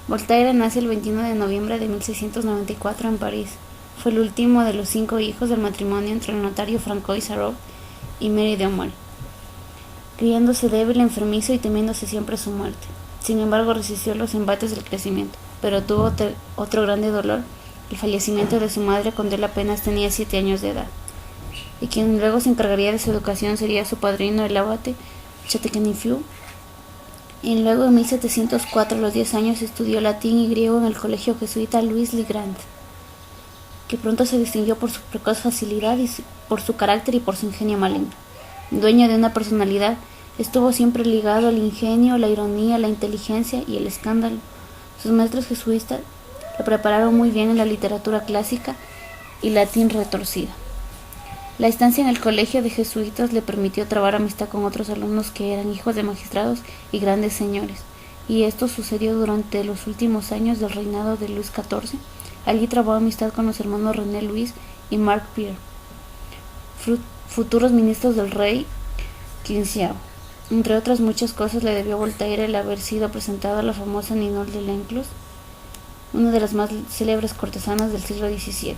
Voltaire nace el 21 de noviembre de 1694 en París. Fue el último de los 5 hijos del matrimonio entre el notario Francois Sarraud y Mary de Aumale, criándose débil, enfermizo y temiéndose siempre su muerte. Sin embargo, resistió los embates del crecimiento, pero tuvo otro grande dolor, el fallecimiento de su madre cuando él apenas tenía 7 años de edad, y quien luego se encargaría de su educación sería su padrino, el abate Chateauneuf. Y luego en 1704, a los 10 años, estudió latín y griego en el colegio jesuita Louis le Grand, que pronto se distinguió por su precoz facilidad y por su carácter y por su ingenio maligno. Dueño de una personalidad, estuvo siempre ligado al ingenio, la ironía, la inteligencia y el escándalo. Sus maestros jesuitas lo prepararon muy bien en la literatura clásica y latín retorcido. La estancia en el colegio de jesuitas le permitió trabar amistad con otros alumnos que eran hijos de magistrados y grandes señores, y esto sucedió durante los últimos años del reinado de Luis XIV. Allí trabó amistad con los hermanos René Louis y Marc Pierre, futuros ministros del rey XV. Entre otras muchas cosas, le debió a Voltaire el haber sido presentado a la famosa Ninon de L'Enclos, una de las más célebres cortesanas del siglo XVII,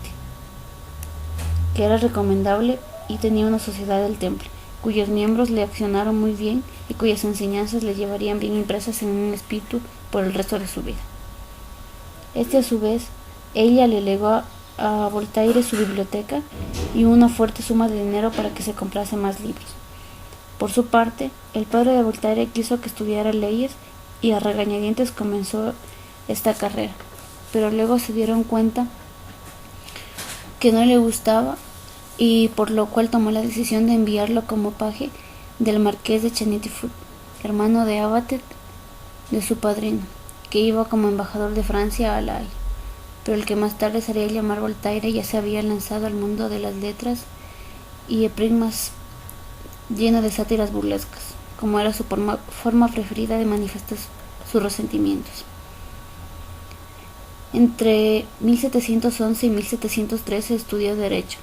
que era recomendable y tenía una sociedad del temple, cuyos miembros le accionaron muy bien y cuyas enseñanzas le llevarían bien impresas en un espíritu por el resto de su vida. A su vez, ella le legó a Voltaire su biblioteca y una fuerte suma de dinero para que se comprase más libros. Por su parte, el padre de Voltaire quiso que estudiara leyes y a regañadientes comenzó esta carrera, pero luego se dieron cuenta que no le gustaba, y por lo cual tomó la decisión de enviarlo como paje del marqués de Chateauneuf, hermano de abate de su padrino, que iba como embajador de Francia a La Haya. Pero el que más tarde se haría llamar Voltaire ya se había lanzado al mundo de las letras y epigmas lleno de sátiras burlescas, como era su forma preferida de manifestar sus resentimientos. Entre 1711 y 1713 estudió Derecho.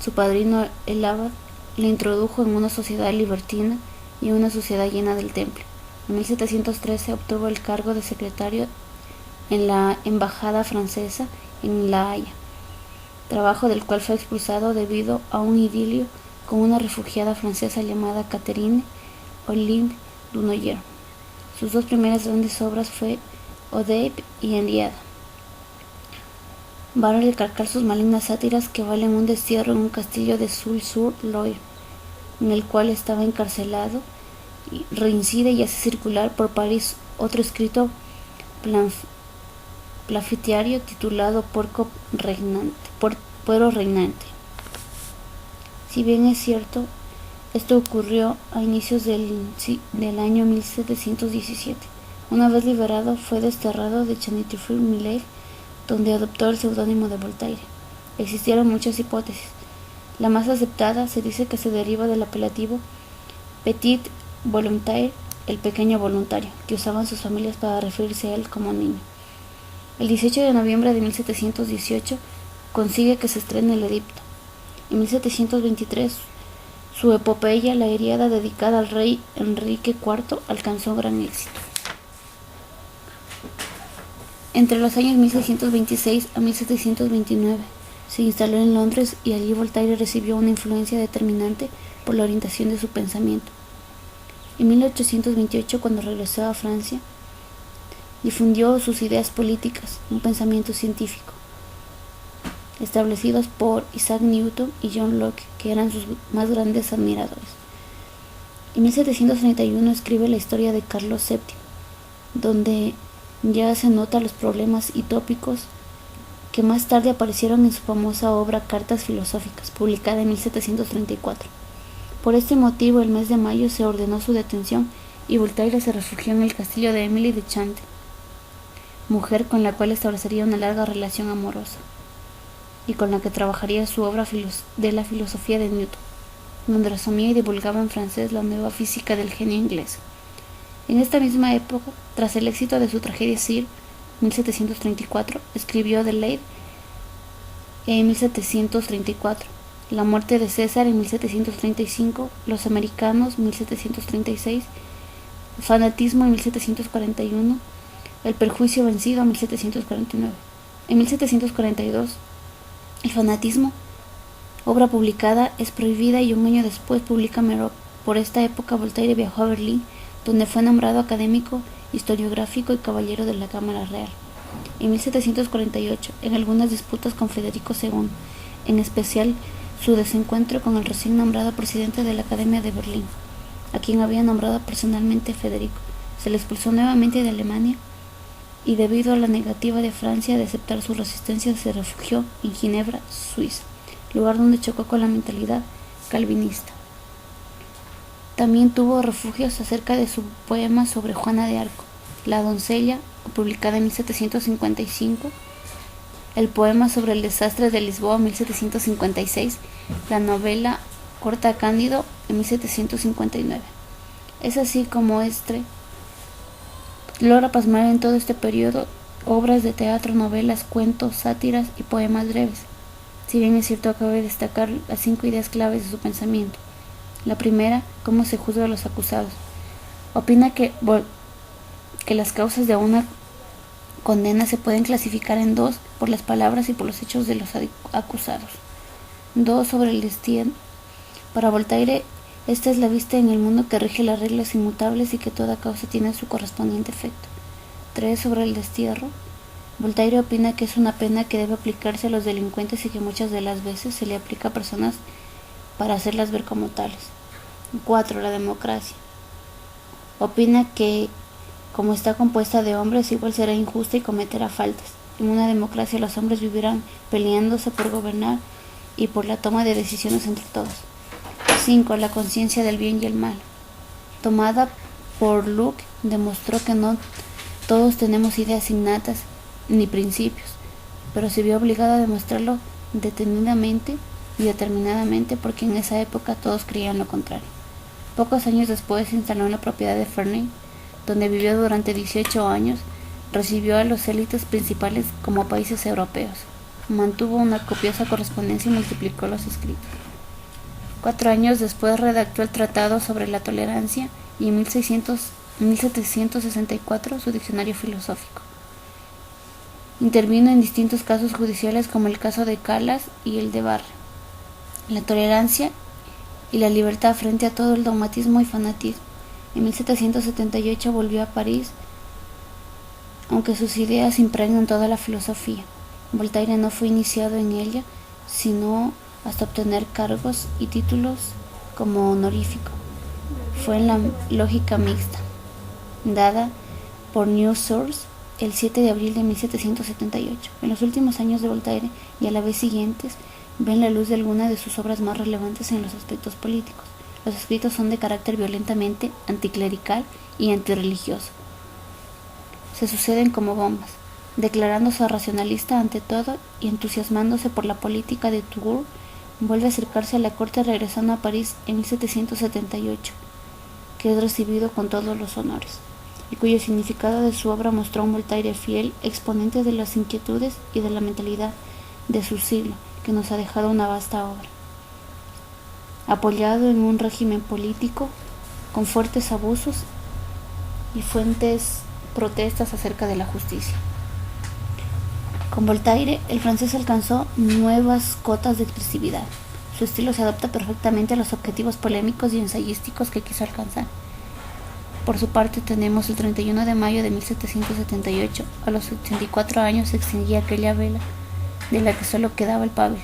Su padrino, el abad, le introdujo en una sociedad libertina y una sociedad llena del temple. En 1713 obtuvo el cargo de secretario en la embajada francesa en La Haya, trabajo del cual fue expulsado debido a un idilio con una refugiada francesa llamada Catherine Olympe Dunoyer. Sus 2 primeras grandes obras fue Oedipe y Henriade. Vale recalcar sus malignas sátiras que valen un destierro en un castillo de Sul-sur-Loire, en el cual estaba encarcelado, y reincide y hace circular por París otro escrito plafitiario titulado Puero Reinante. Si bien es cierto, esto ocurrió a inicios del año 1717. Una vez liberado, fue desterrado de Chateauneuf-Millet, donde adoptó el seudónimo de Voltaire. Existieron muchas hipótesis. La más aceptada se dice que se deriva del apelativo Petit Volontaire, el pequeño voluntario, que usaban sus familias para referirse a él como niño. El 18 de noviembre de 1718 consigue que se estrene el edicto. En 1723, su epopeya, La Heriada, dedicada al rey Enrique IV, alcanzó gran éxito. Entre los años 1626 a 1729 se instaló en Londres y allí Voltaire recibió una influencia determinante por la orientación de su pensamiento. En 1828, cuando regresó a Francia, difundió sus ideas políticas, un pensamiento científico, establecidos por Isaac Newton y John Locke, que eran sus más grandes admiradores. En 1731 escribe la historia de Carlos VII, donde ya se nota los problemas y tópicos que más tarde aparecieron en su famosa obra Cartas Filosóficas, publicada en 1734. Por este motivo, el mes de mayo se ordenó su detención y Voltaire se refugió en el castillo de Emily de Chante, mujer con la cual establecería una larga relación amorosa y con la que trabajaría su obra de la filosofía de Newton, donde resumía y divulgaba en francés la nueva física del genio inglés. En esta misma época, tras el éxito de su tragedia Sir, 1734, escribió The Lady en 1734, La muerte de César en 1735, Los americanos 1736, El fanatismo en 1741, El perjuicio vencido, 1749. En 1742, el fanatismo, obra publicada, es prohibida y un año después publica Merope. Por esta época Voltaire viajó a Berlín, donde fue nombrado académico, historiográfico y caballero de la Cámara Real. En 1748, en algunas disputas con Federico II, en especial su desencuentro con el recién nombrado presidente de la Academia de Berlín, a quien había nombrado personalmente Federico, se le expulsó nuevamente de Alemania y debido a la negativa de Francia de aceptar su resistencia se refugió en Ginebra, Suiza, lugar donde chocó con la mentalidad calvinista. También tuvo refugios acerca de su poema sobre Juana de Arco, La doncella, publicada en 1755, el poema sobre el desastre de Lisboa en 1756, la novela corta Cándido en 1759. Es así como logra plasmar en todo este periodo obras de teatro, novelas, cuentos, sátiras y poemas breves. Si bien es cierto, cabe destacar las 5 ideas claves de su pensamiento. La primera, cómo se juzga a los acusados. Opina que las causas de una condena se pueden clasificar en 2, por las palabras y por los hechos de los acusados. 2, sobre el destierro. Para Voltaire, esta es la vista en el mundo que rige las reglas inmutables y que toda causa tiene su correspondiente efecto. 3, sobre el destierro. Voltaire opina que es una pena que debe aplicarse a los delincuentes y que muchas de las veces se le aplica a personas para hacerlas ver como tales. 4, la democracia. Opina que, como está compuesta de hombres, igual será injusta y cometerá faltas. En una democracia los hombres vivirán peleándose por gobernar y por la toma de decisiones entre todos. 5, la conciencia del bien y el mal. Tomada por Locke, demostró que no todos tenemos ideas innatas ni principios, pero se vio obligado a demostrarlo detenidamente y determinadamente porque en esa época todos creían lo contrario. Pocos años después se instaló en la propiedad de Ferney, donde vivió durante 18 años, recibió a los élites principales como países europeos, mantuvo una copiosa correspondencia y multiplicó los escritos. 4 años después redactó el Tratado sobre la Tolerancia y en 1764 su Diccionario Filosófico. Intervino en distintos casos judiciales como el caso de Calas y el de Barre. La tolerancia y la libertad frente a todo el dogmatismo y fanatismo. En 1778 volvió a París, aunque sus ideas impregnan toda la filosofía. Voltaire no fue iniciado en ella, sino hasta obtener cargos y títulos como honorífico. Fue en la lógica mixta, dada por New Source el 7 de abril de 1778. En los últimos años de Voltaire y a la vez siguientes, ven la luz de algunas de sus obras más relevantes en los aspectos políticos. Los escritos son de carácter violentamente anticlerical y antirreligioso. Se suceden como bombas, declarándose racionalista ante todo y entusiasmándose por la política de Turgot. Vuelve a acercarse a la corte regresando a París en 1778, que es recibido con todos los honores, y cuyo significado de su obra mostró a un Voltaire fiel, exponente de las inquietudes y de la mentalidad de su siglo, que nos ha dejado una vasta obra. Apoyado en un régimen político con fuertes abusos y fuertes protestas acerca de la justicia. Con Voltaire, el francés alcanzó nuevas cotas de expresividad. Su estilo se adapta perfectamente a los objetivos polémicos y ensayísticos que quiso alcanzar. Por su parte, tenemos el 31 de mayo de 1778, a los 84 años se extinguía aquella vela de la que solo quedaba el pabilo,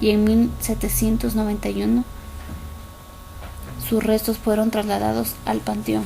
y en 1791 sus restos fueron trasladados al Panteón.